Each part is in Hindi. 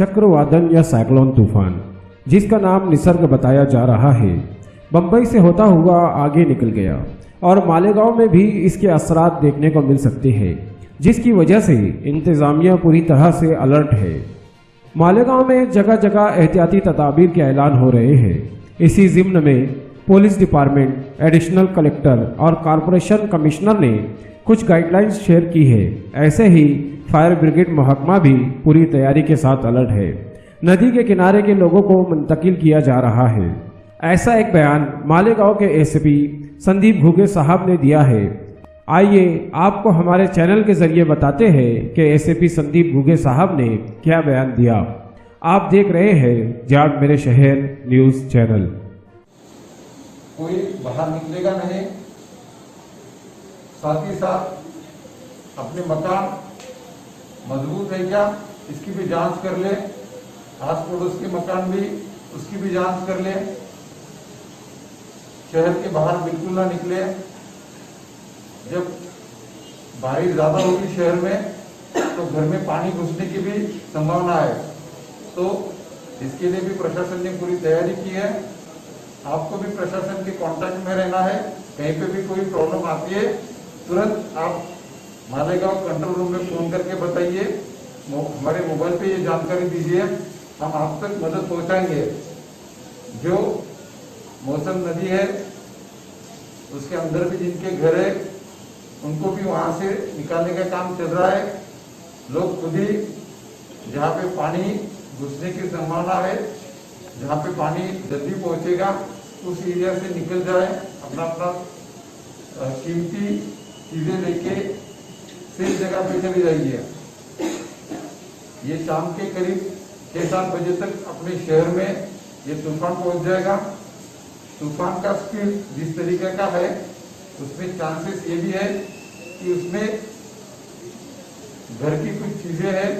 चक्रवादन या साइक्लोन तूफान, जिसका नाम निसर्ग बताया जा रहा है, बम्बई से होता हुआ आगे निकल गया और मालेगांव में भी इसके असरात देखने को मिल सकते हैं, जिसकी वजह से इंतजामिया पूरी तरह से अलर्ट है। मालेगांव में जगह जगह एहतियाती तदाबीर के ऐलान हो रहे हैं। इसी ज़िम्न में पुलिस डिपार्टमेंट, एडिशनल कलेक्टर और कॉरपोरेशन कमिश्नर ने कुछ गाइडलाइंस शेयर की है। ऐसे ही फायर ब्रिगेड महकमा भी पूरी तैयारी के साथ अलर्ट है। नदी के किनारे के लोगों को मुंतकिल किया जा रहा है। ऐसा एक बयान मालेगांव के एसपी संदीप घुगे साहब ने दिया है। आइए आपको हमारे चैनल के जरिए बताते हैं कि एसपी संदीप घुगे साहब ने क्या बयान दिया। आप देख रहे हैं जाग मेरे शहर न्यूज़ चैनल। कोई बाहर निकलेगा नहीं, साथ ही साथ अपने मकान मजबूत है क्या इसकी भी जांच कर ले। आस पड़ोस के मकान भी उसकी भी जांच कर ले। शहर के बाहर बिल्कुल ना निकले। जब बारिश ज्यादा होगी शहर में तो घर में पानी घुसने की भी संभावना है, तो इसके लिए भी प्रशासन ने पूरी तैयारी की है। आपको भी प्रशासन के कांटेक्ट में रहना है। कहीं पे भी कोई प्रॉब्लम आती है तुरंत आप मालेगांव कंट्रोल रूम में फोन करके बताइए, हमारे मोबाइल पे ये जानकारी दीजिए, हम आप तक मदद पहुंचाएंगे। जो मौसम नदी है उसके अंदर भी जिनके घर है उनको भी वहां से निकालने का काम चल रहा है। लोग खुद ही जहाँ पे पानी घुसने की संभावना है, जहाँ पे पानी जल्दी पहुंचेगा उस एरिया से निकल जाए, अपना अपना कीमती चीजें लेके सेफ जगह पे चले जाइए। ये शाम के करीब 6-7 बजे तक अपने शहर में ये तूफान पहुंच जाएगा। तूफान का स्पीड जिस तरीके का है उसमें चांसेस ये भी है कि उसमें घर की कुछ चीजें हैं,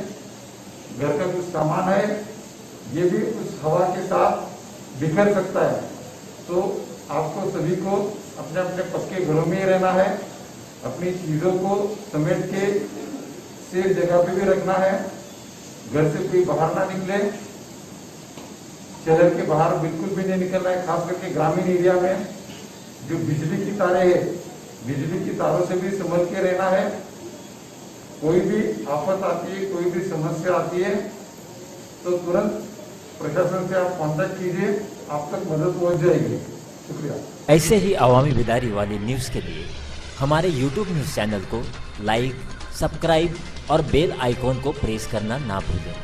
घर का कुछ सामान है, ये भी उस हवा के साथ बिखर सकता है। तो आपको सभी को अपने अपने पक्के घरों में ही रहना है, अपनी चीजों को समेट के सेफ जगह पे भी रखना है। घर से कोई बाहर ना निकले, शहर के बाहर बिल्कुल भी नहीं निकलना है। खास करके ग्रामीण एरिया में जो बिजली की तारें है, बिजली की तारों से भी संभल के रहना है। कोई भी आफत आती है, कोई भी समस्या आती है तो तुरंत प्रशासन से आप कांटेक्ट कीजिए, आप तक मदद पहुंच जाएगी। शुक्रिया। ऐसे ही अवामी बेदारी वाली न्यूज़ के लिए हमारे YouTube न्यूज़ चैनल को लाइक, सब्सक्राइब और बेल आइकॉन को प्रेस करना ना भूलें।